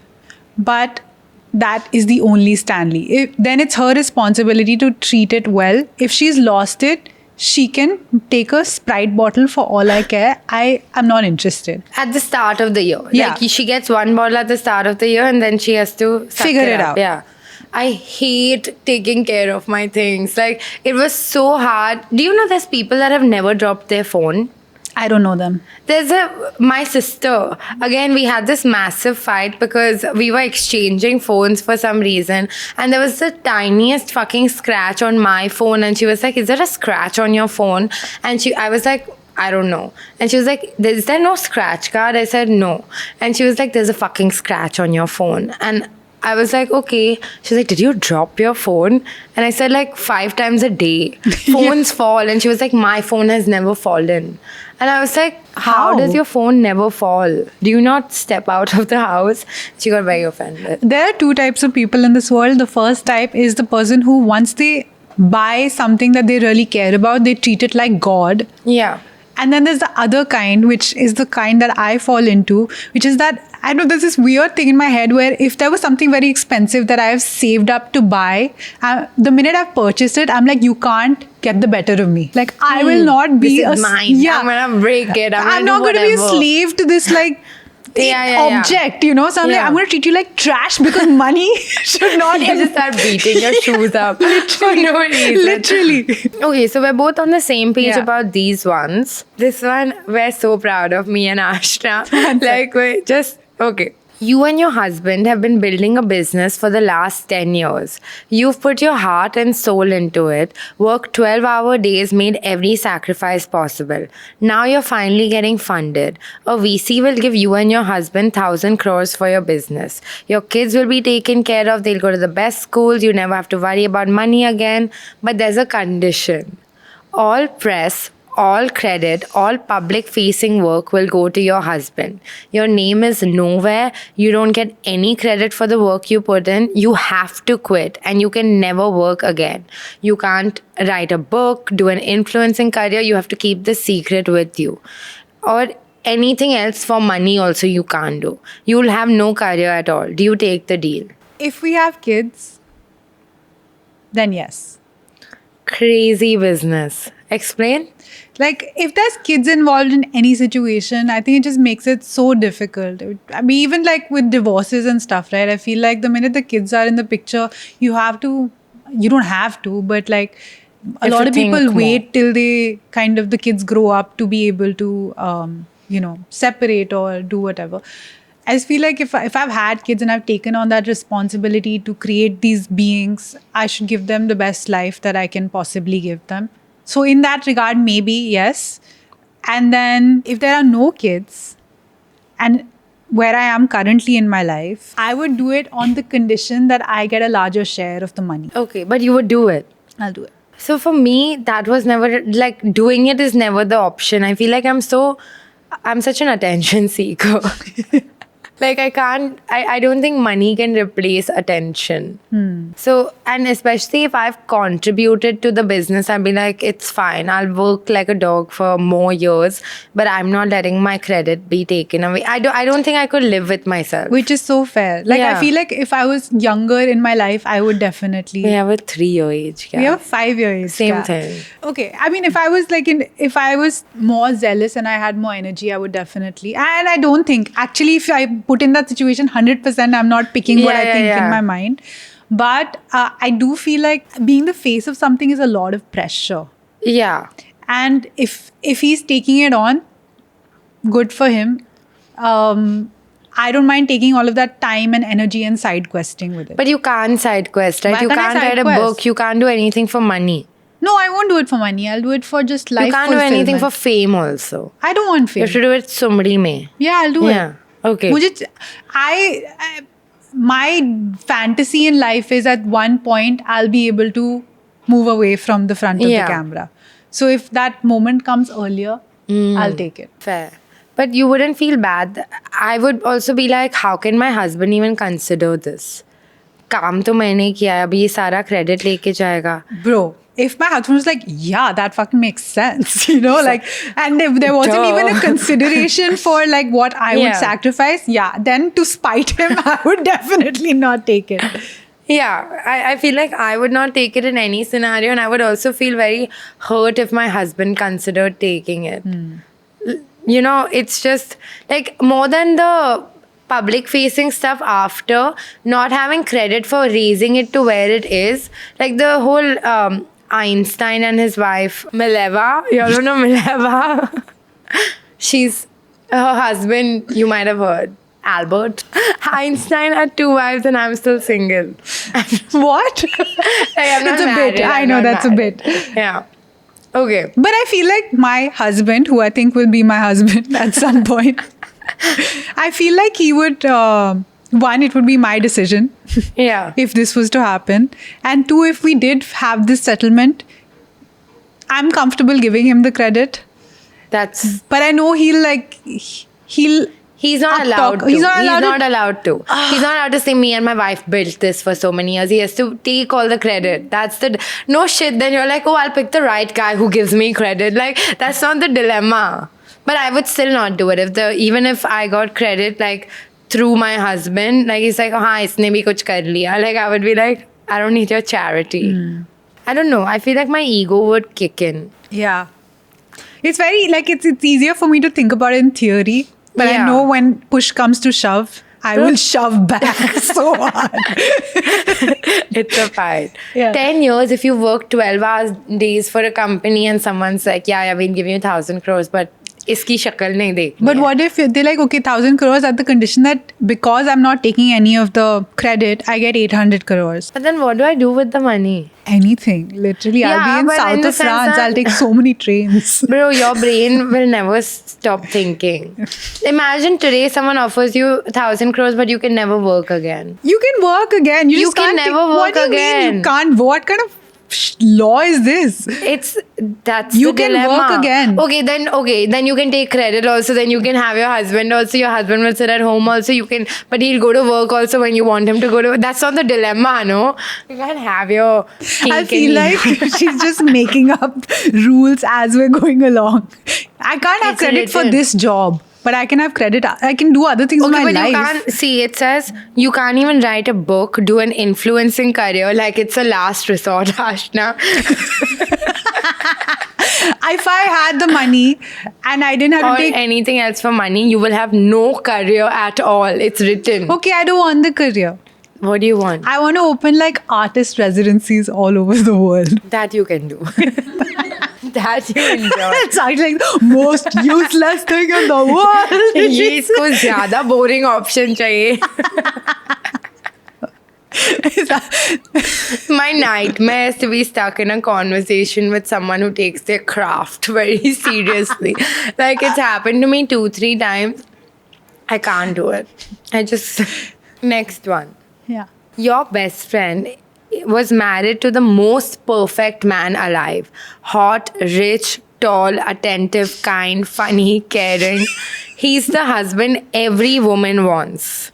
but that is the only Stanley. Then it's her responsibility to treat it well. If she's lost it, she can take a Sprite bottle for all I care. I am not interested. At the start of the year. Yeah. Like, she gets 1 bottle at the start of the year, and then she has to suck Figure it out. Yeah. I hate taking care of my things. Like, it was so hard. Do you know there's people that have never dropped their phone? I don't know them. My sister, again, we had this massive fight because we were exchanging phones for some reason, and there was the tiniest fucking scratch on my phone, and she was like, is there a scratch on your phone? And I was like, I don't know. And she was like, is there no scratch card? I said, no. And she was like, there's a fucking scratch on your phone. And I was like, okay. She's like, did you drop your phone? And I said, like, 5 times a day. Phones fall. And she was like, my phone has never fallen. And I was like, how does your phone never fall? Do you not step out of the house? She got very offended. There are 2 types of people in this world. The first type is the person who, once they buy something that they really care about, they treat it like God. Yeah. And then there's the other kind, which is the kind that I fall into, which is that, I don't know, there's this weird thing in my head where if there was something very expensive that I have saved up to buy, the minute I've purchased it, I'm like, you can't get the better of me. Like, I will not be This is mine. Yeah. I'm going to break it. I'm not going to be a slave to this, like, Yeah. object, So I'm like, Yeah. I'm going to treat you like trash because money should not You just start beating your shoes up for no reason. Literally. Okay, so we're both on the same page Yeah. about these ones. This one, we're so proud of me and Ashna. Like, okay. You and your husband have been building a business for the last 10 years. You've put your heart and soul into it, worked 12-hour days, made every sacrifice possible. Now you're finally getting funded. A VC will give you and your husband 1,000 crores for your business. Your kids will be taken care of. They'll go to the best schools. You never have to worry about money again. But there's a condition. All press, all credit, all public-facing work will go to your husband. Your name is nowhere. You don't get any credit for the work you put in. You have to quit, and you can never work again. You can't write a book, do an influencing career. You have to keep the secret with you. Or anything else for money also you can't do. You will have no career at all. Do you take the deal? If we have kids, then yes. Crazy business. Explain? Like, if there's kids involved in any situation, I think it just makes it so difficult. I mean, even like with divorces and stuff, right? I feel like the minute the kids are in the picture, you don't have to, but like a lot of people wait till the kids grow up to be able to, separate or do whatever. I just feel like if I've had kids and I've taken on that responsibility to create these beings, I should give them the best life that I can possibly give them. So in that regard, maybe yes. And then if there are no kids, and where I am currently in my life, I would do it on the condition that I get a larger share of the money. Okay, but you would do it. I'll do it. So for me, that was never like doing it is never the option. I feel like I'm such an attention seeker. Like I don't think money can replace attention. So, and especially if I've contributed to the business, I'd be like, it's fine. I'll work like a dog for more years, but I'm not letting my credit be taken away. I don't think I could live with myself. Which is so fair. Like, I Yeah. feel like if I was younger in my life, I would definitely. We have a 3-year age gap. We have a 5-year age Same gap. thing. Okay. I mean, if I was more zealous and I had more energy, I would definitely. And I don't think, actually, if I put in that situation 100%, I'm not picking what I think in my mind. But I do feel like being the face of something is a lot of pressure. Yeah. And if he's taking it on, good for him. I don't mind taking all of that time and energy and side questing with it. But you can't side quest, right? Why You can't I can't side write a quest? book. You can't do anything for money. No, I won't do it for money. I'll do it for just life You can't do anything for fulfillment. fame also. I don't want You fame. have to do it somebody may. Yeah, I'll do Yeah. it. Okay. My fantasy in life is at one point I'll be able to move away from the front of Yeah. the camera. So if that moment comes earlier, I'll take it. Fair. But you wouldn't feel bad. I would also be like, how can my husband even consider this? काम तो मैंने किया है, अभी ये सारा credit लेके जाएगा. Bro, if my husband was like, yeah, that fucking makes sense, like, and if there wasn't Duh. even a consideration for like what I would Yeah. sacrifice, then to spite him, I would definitely not take it. Yeah, I feel like I would not take it in any scenario, and I would also feel very hurt if my husband considered taking it. You know, it's just like more than the public facing stuff after, not having credit for raising it to where it is. Like the whole Einstein and his wife, Mileva. You all don't know Mileva? She's her husband, you might have heard. Albert Einstein had 2 wives and I'm still single. What? I'm not It's a married, bit. I I'm know not that's a married. bit. Yeah. Okay. But I feel like my husband, who I think will be my husband at some point, I feel like he would, one, it would be my decision Yeah. if this was to happen. And two, if we did have this settlement, I'm comfortable giving him the credit. That's But I know he'll He's not Up allowed talk. to. He's not allowed to- He's not allowed to say me and my wife built this for so many years. He has to take all the credit. That's the no shit. Then you're like, oh, I'll pick the right guy who gives me credit. Like that's not the dilemma. But I would still not do it even if I got credit like through my husband. Like he's like, हाँ इसने भी कुछ कर लिया. Like I would be like, I don't need your charity. I don't know. I feel like my ego would kick in. Yeah. It's very, it's easier for me to think about it in theory. But Yeah. I know when push comes to shove, I will shove back so hard. It's a fight. Yeah. 10 years, if you work 12 hours days for a company and someone's like, yeah, we'll give you 1,000 crores, but iski shakal nahi dekhi But hai. what if they're like, okay, 1,000 crores at the condition that because I'm not taking any of the credit, I get 800 crores. But then what do I do with the money? Anything. Literally, Yeah, I'll be in but in south the of sense France. that- I'll take so many trains. Bro, your brain will never stop thinking. Imagine today someone offers you 1,000 crores, but you can never work again. You can work again. You, You just can can't never what work do you mean again. you can't? What kind of law is this? That's You the can dilemma. work again. Okay, then you can take credit also. Then you can have your husband also. Your husband will sit at home also. You can, but he'll go to work also when you want him to go to. That's not the dilemma, no. You can't have your. I cake feel and like eat. she's just making up rules as we're going along. I can't have It's credit for written. this job, but I can have credit. I can do other things in Okay, my but life. you can't see. It says you can't even write a book, do an influencing career. Like it's a last resort, Ashna. If I had the money and I didn't have Or to take. anything else for money, you will have no career at all. It's written. Okay, I don't want the career. What do you want? I want to open like artist residencies all over the world. That you can do. that you enjoy. It's actually like the most useless thing in the world. ये इसको ज़्यादा boring option चाहिए. My nightmare is to be stuck in a conversation with someone who takes their craft very seriously. Like it's happened to me 2-3 times. I can't do it. Next one. Yeah. Your best friend was married to the most perfect man alive. Hot, rich, tall, attentive, kind, funny, caring. He's the husband every woman wants.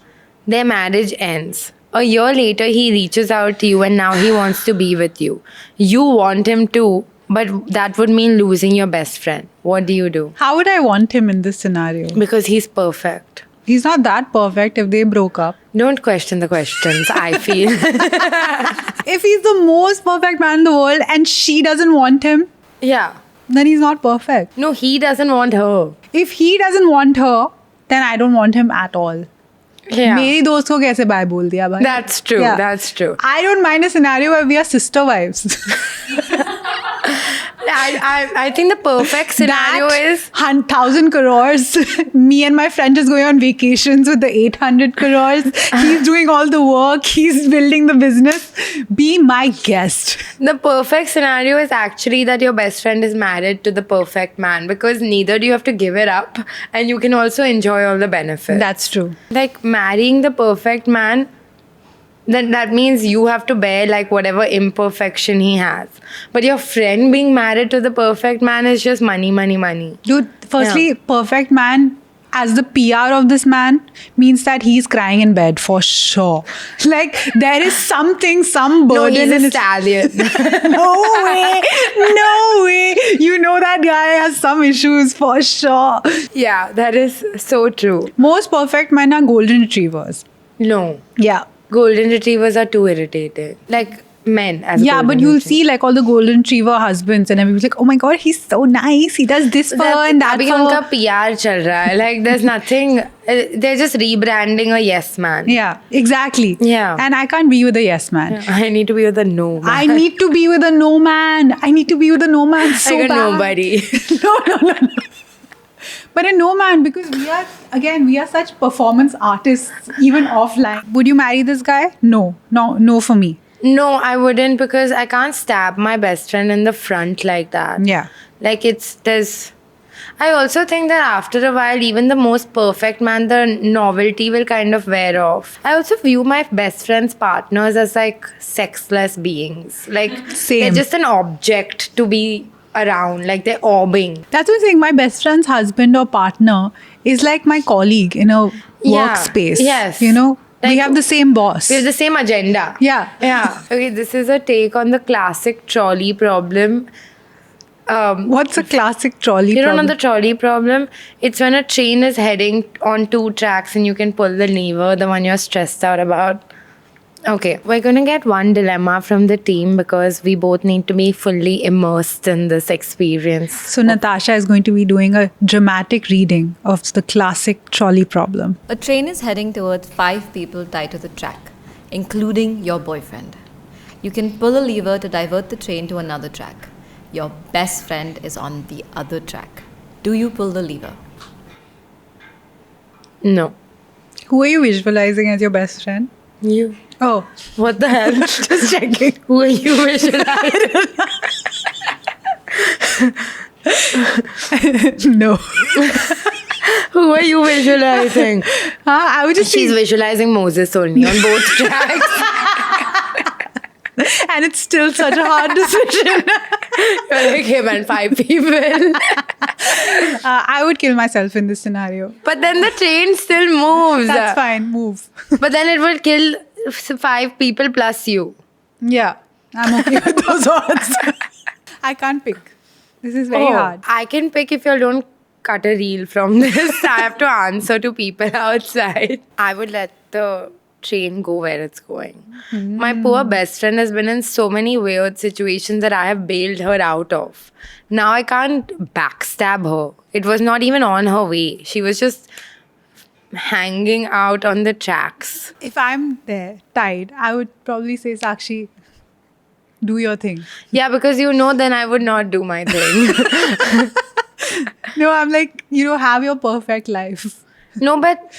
Their marriage ends. A year later, he reaches out to you and now he wants to be with you. You want him too, but that would mean losing your best friend. What do you do? How would I want him in this scenario? Because he's perfect. He's not that perfect if they broke up. Don't question the questions, I feel. If he's the most perfect man in the world and she doesn't want him, Yeah. then he's not perfect. No, he doesn't want her. If he doesn't want her, then I don't want him at all. Yeah. मेरी दोस्त को कैसे bye बोल दिया भाई? That's true. Yeah. That's true. I don't mind a scenario where we are sister wives. I think the perfect scenario is 1,000 crores. Me and my friend is going on vacations with the 800 crores. He's doing all the work. He's building the business. Be my guest. the perfect scenario is actually that your best friend is married to the perfect man because neither do you have to give it up and you can also enjoy all the benefits. That's true. Like marrying the perfect man, then that means you have to bear like whatever imperfection he has. But your friend being married to the perfect man is just money, money, money. Dude, firstly, perfect man as the PR of this man means that he's crying in bed for sure. Like there is something, some No, burden he's in a his stallion. No way. No way. You know that guy has some issues for sure. Yeah, that is so true. Most perfect men are golden retrievers. No. Yeah. Golden retrievers are too irritating. Like men as Yeah, golden but you'll retrievers. see like all the golden retriever husbands and everybody's like, oh my god, he's so nice. He does this for her and that अभी for उनका her. PR चल रहा है. Like there's nothing. They're just rebranding a yes man. Yeah, exactly. Yeah. And I can't be with a yes man. I need to be with a no man. I need to be with a no man. I need to be with a no man so like a bad. nobody. No. But a no man, because we are such performance artists, even offline. Would you marry this guy? No for me. No, I wouldn't because I can't stab my best friend in the front like that. Yeah. Like I also think that after a while, even the most perfect man, the novelty will kind of wear off. I also view my best friend's partners as like sexless beings. Like Same. they're just an object to be around. Like they're orbiting. That's what I'm saying. My best friend's husband or partner is like my colleague in a Yeah. workspace. Yes. You know, we Like- have the same boss. We have the same agenda. Yeah. Yeah. Okay, this is a take on the classic trolley problem. What's a classic trolley You don't problem? know the trolley problem? It's when a train is heading on 2 tracks and you can pull the lever, the one you're stressed out about. Okay, we're going to get one dilemma from the team because we both need to be fully immersed in this experience. So Natasha is going to be doing a dramatic reading of the classic trolley problem. A train is heading towards 5 people tied to the track, including your boyfriend. You can pull a lever to divert the train to another track. Your best friend is on the other track. Do you pull the lever? No. Who are you visualizing as your best friend? You. Oh, What the hell? just checking. Who are you visualizing? No. Who are you visualizing? I would just She's see, visualizing Moses only on both tracks. and it's still such a hard decision. You're like, hey man, 5 people. I would kill myself in this scenario. But then the train still moves. That's fine. Move. But then it will kill 5 people plus you. Yeah, I'm okay with those odds. I can't pick. This is very hard. I can pick if you don't cut a reel from this. I have to answer to people outside. I would let the train go where it's going. My poor best friend has been in so many weird situations that I have bailed her out of. Now I can't backstab her. It was not even on her way. She was just hanging out on the tracks. If I'm there, tied, I would probably say, Sakshi, do your thing. Yeah, because then I would not do my thing. No, I'm like, have your perfect life. No, but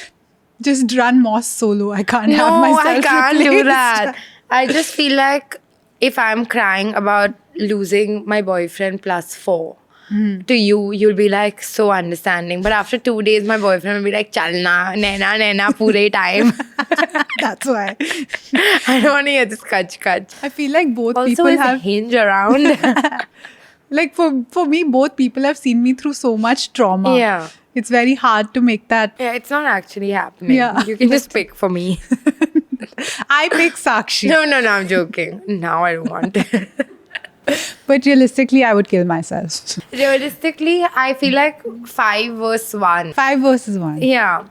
Just run Moss solo. I can't have no, myself I can't do replaced. that. I just feel like if I'm crying about losing my boyfriend +4 to you'll be like so understanding. But after 2 days, my boyfriend will be like, chalna, naina, pure time. That's why. I don't want to hear this kach. I feel like both Also, people is have Hinge around? like for me, both people have seen me through so much trauma. Yeah. It's very hard to make that. Yeah, it's not actually happening. Yeah. You can just pick for me. I pick Sakshi. No, I'm joking. Now I don't want it. But realistically, I would kill myself. Realistically, I feel like 5 versus 1. 5 versus 1. Yeah.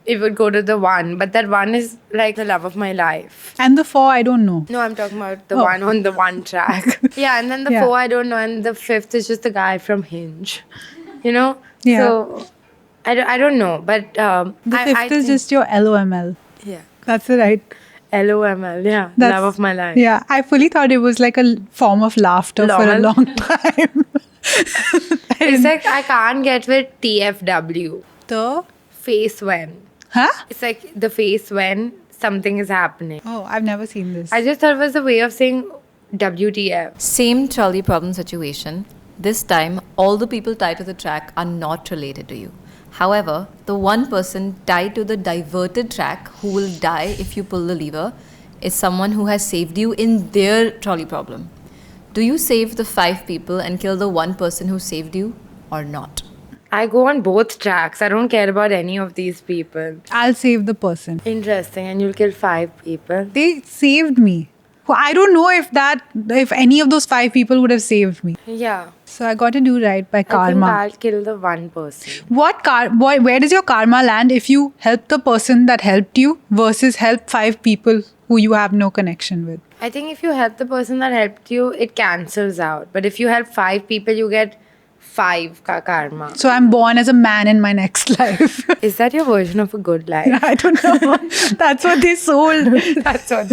It would go to the 1. But that 1 is like the love of my life. And the 4, I don't know. No, I'm talking about the Oh. 1 on the 1 track. Yeah, and then the Yeah. 4, I don't know. And the 5th is just the guy from Hinge. You know? Yeah. So, I don't know. But The 5th I is think- just your LOML. Yeah. That's it, right? LOML, yeah. That's- Love of my life. Yeah, I fully thought it was like a form of laughter for a Lol. long time. It's like I can't get with TFW. The? Face when. Huh? It's like the face when something is happening. Oh, I've never seen this. I just thought it was a way of saying WTF. Same trolley problem situation. This time, all the people tied to the track are not related to you. However, the one person tied to the diverted track who will die if you pull the lever is someone who has saved you in their trolley problem. Do you save the 5 people and kill the one person who saved you or not? I go on both tracks. I don't care about any of these people. I'll save the person. Interesting. And you'll kill 5 people. They saved me. I don't know if any of those 5 people would have saved me. Yeah. So I got to do right by I think karma. I'll kill the 1 person. Where does your karma land if you help the person that helped you versus help 5 people who you have no connection with? I think if you help the person that helped you, it cancels out. But if you help 5 people, you get 5 karma. So I'm born as a man in my next life. Is that your version of a good life? I don't know. That's what they sold. That's what.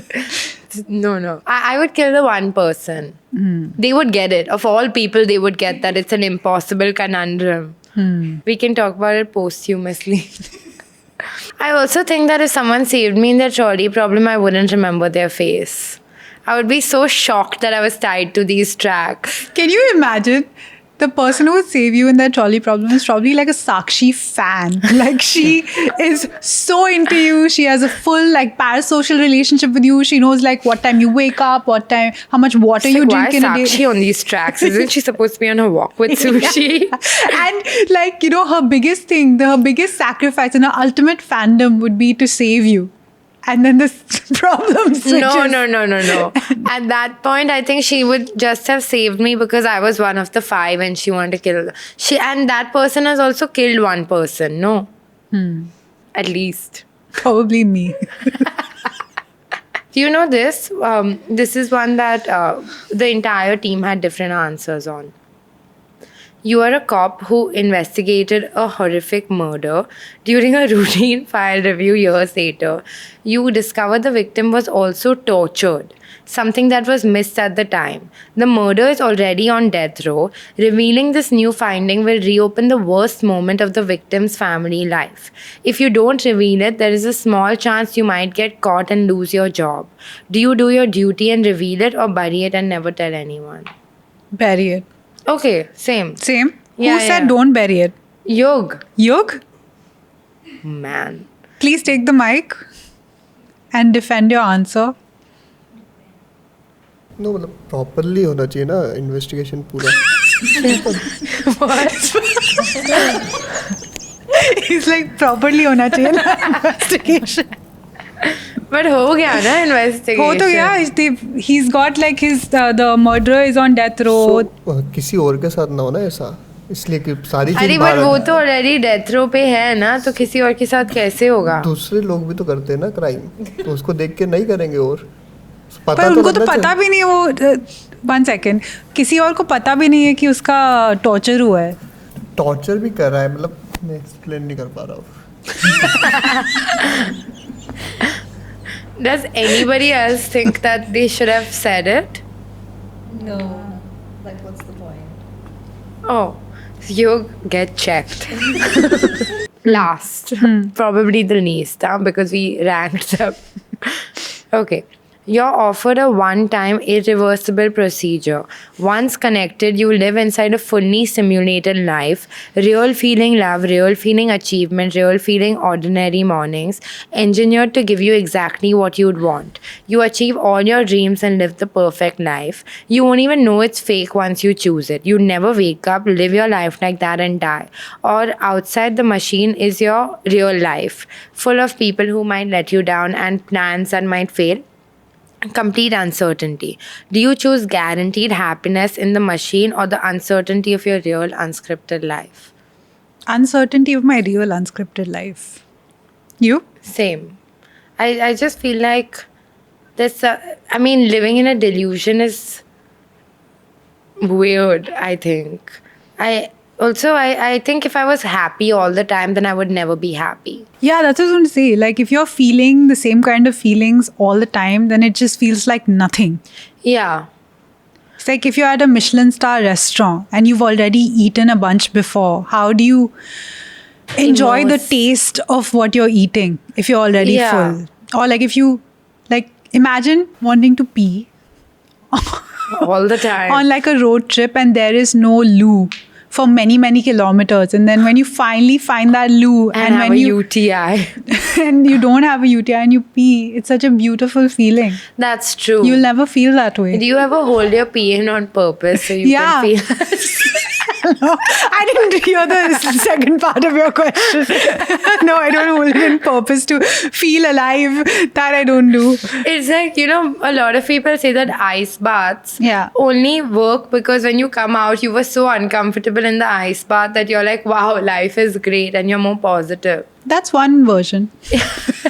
No. I would kill the 1 person. They would get it. Of all people, they would get that it's an impossible conundrum. We can talk about it posthumously. I also think that if someone saved me in their trolley problem, I wouldn't remember their face. I would be so shocked that I was tied to these tracks. Can you imagine? The person who would save you in that trolley problem is probably like a Sakshi fan. Like she is so into you. She has a full like parasocial relationship with you. She knows like what time you wake up, how much water you drink in a Why day. is Sakshi on these tracks? Isn't she supposed to be on her walk with Sushi? And like, her biggest thing, her biggest sacrifice and her ultimate fandom would be to save you. And then the problem switches. No. At that point, I think she would just have saved me because I was one of the 5 and she wanted to kill. And that person has also killed 1 person, no? At least. Probably me. Do you know this? This is one that the entire team had different answers on. You are a cop who investigated a horrific murder. During a routine file review years later, you discovered the victim was also tortured, something that was missed at the time. The murderer is already on death row. Revealing this new finding will reopen the worst moment of the victim's family life. If you don't reveal it, there is a small chance you might get caught and lose your job. Do you do your duty and reveal it, or bury it and never tell anyone? Bury it. Okay, same. Same? Yeah, Who said yeah. don't bury it? Yog. Yug? Man. Please take the mic and defend your answer. No मतलब properly होना चाहिए ना investigation पूरा. He's like properly होना चाहिए ना investigation. But हो गया ना investigation. हो तो गया. He's got like the murderer is on death row. So, किसी और के साथ ना हो ना ऐसा, इसलिए कि सारी अरे चीज बट बाहर वो है. तो ऑलरेडी डेथ रो पे है ना, तो किसी और के साथ कैसे होगा? दूसरे लोग भी तो करते हैं ना क्राइम, तो उसको देख के नहीं करेंगे. और पर उनको तो पता भी नहीं है वो. 1 second. किसी और को पता भी नहीं है कि उसका टॉर्चर हुआ है. टॉर्चर भी कर रहा है, मतलब मैं एक्सप्लेन नहीं कर पा रहा हूँ. Does anybody else think that they should have said it? No. Like, what's the point? Oh, you get checked. Last, probably the least, because we ranked up. Okay. You're offered a one-time irreversible procedure. Once connected, you live inside a fully simulated life. Real feeling love, real feeling achievement, real feeling ordinary mornings. Engineered to give you exactly what you'd want. You achieve all your dreams and live the perfect life. You won't even know it's fake once you choose it. You never wake up, live your life like that and die. Or outside the machine is your real life. Full of people who might let you down and plans that might fail. Complete uncertainty. Do you choose guaranteed happiness in the machine or the uncertainty of your real unscripted life? Uncertainty of my real unscripted life. You? Same. I just feel like living in a delusion is weird, I think. I think if I was happy all the time, then I would never be happy. Yeah, that's what I was going to say. Like, if you're feeling the same kind of feelings all the time, then it just feels like nothing. Yeah. It's like if you're at a Michelin star restaurant and you've already eaten a bunch before, how do you enjoy the Immerse. taste of what you're eating if you're already Yeah. full? Or like if you, like, imagine wanting to pee All the time. on like a road trip and there is no loo for many, many kilometers. And then when you finally find that loo and have when a you UTI. and you don't have a UTI and you pee, it's such a beautiful feeling. That's true. You'll never feel that way. Do you ever hold your pee in on purpose so you Yeah. can feel? No, I didn't hear the second part of your question. No, I don't hold it in purpose to feel alive. That I don't do. It's like, a lot of people say that ice baths Yeah. only work because when you come out, you were so uncomfortable in the ice bath that you're like, wow, life is great, and you're more positive. That's one version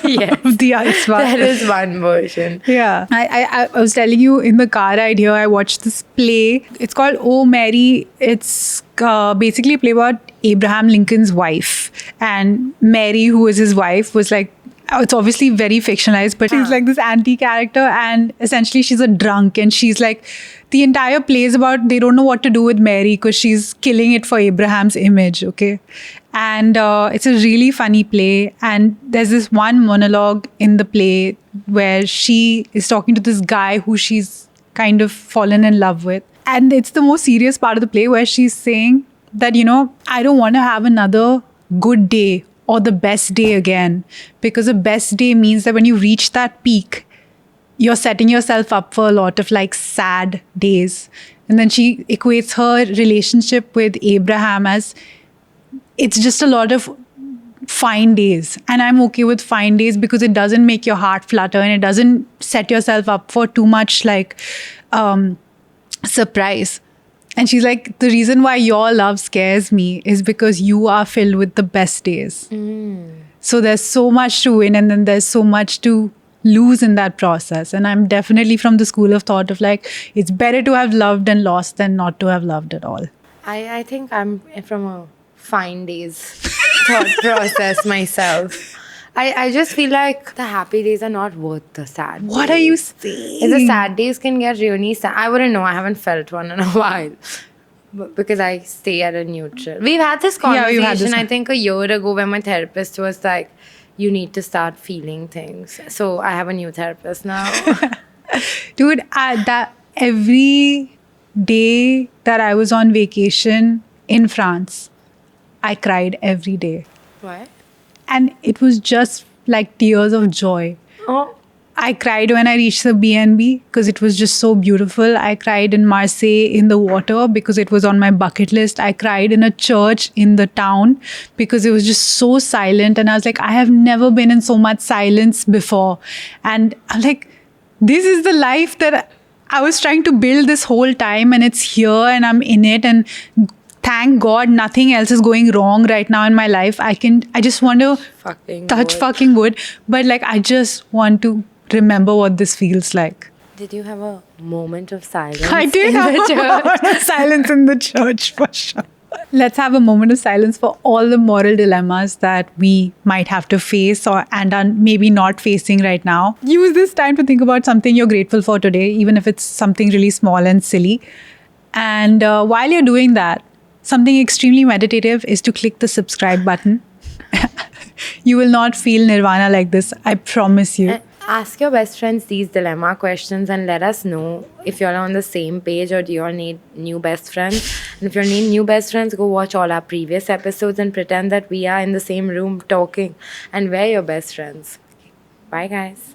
Yes. of the ice bath. That is one version. Yeah. I was telling you in the car ride here, I watched this play. It's called Oh Mary. It's basically a play about Abraham Lincoln's wife. And Mary, who is his wife, was like, it's obviously very fictionalized, but she's like this anti-character. And essentially she's a drunk. And she's like, the entire play is about they don't know what to do with Mary because she's killing it for Abraham's image. Okay. And it's a really funny play. And there's this one monologue in the play where she is talking to this guy who she's kind of fallen in love with. And it's the most serious part of the play where she's saying that, I don't want to have another good day or the best day again. Because the best day means that when you reach that peak, you're setting yourself up for a lot of like sad days. And then she equates her relationship with Abraham as it's just a lot of fine days. And I'm okay with fine days because it doesn't make your heart flutter and it doesn't set yourself up for too much like surprise. And she's like, the reason why your love scares me is because you are filled with the best days. So there's so much to win and then there's so much to lose in that process. And I'm definitely from the school of thought of like, it's better to have loved and lost than not to have loved at all. I think I'm from a fine days thought process myself. I just feel like the happy days are not worth the sad What days. are you saying? The sad days can get really sad. I wouldn't know. I haven't felt one in a while. But because I stay at a neutral. We've had this Yeah, we've conversation, had this I one. think, a year ago when my therapist was like, you need to start feeling things. So I have a new therapist now. Dude, that every day that I was on vacation in France, I cried every day. What? And it was just like tears of joy. Oh. I cried when I reached the B&B because it was just so beautiful. I cried in Marseille in the water because it was on my bucket list. I cried in a church in the town because it was just so silent. And I was like, I have never been in so much silence before. And I'm like, this is the life that I was trying to build this whole time. And it's here and I'm in it. And thank God nothing else is going wrong right now in my life. I just want to Fucking touch wood. fucking wood. But like, I just want to remember what this feels like. Did you have a moment of silence? I did in have the a church? moment of silence in the church for sure. Let's have a moment of silence for all the moral dilemmas that we might have to face and are maybe not facing right now. Use this time to think about something you're grateful for today, even if it's something really small and silly. And while you're doing that, something extremely meditative is to click the subscribe button. You will not feel nirvana like this, I promise you. Ask your best friends these dilemma questions and let us know if you're on the same page or do you all need new best friends. And if you need new best friends, go watch all our previous episodes and pretend that we are in the same room talking and we're your best friends. Bye, guys.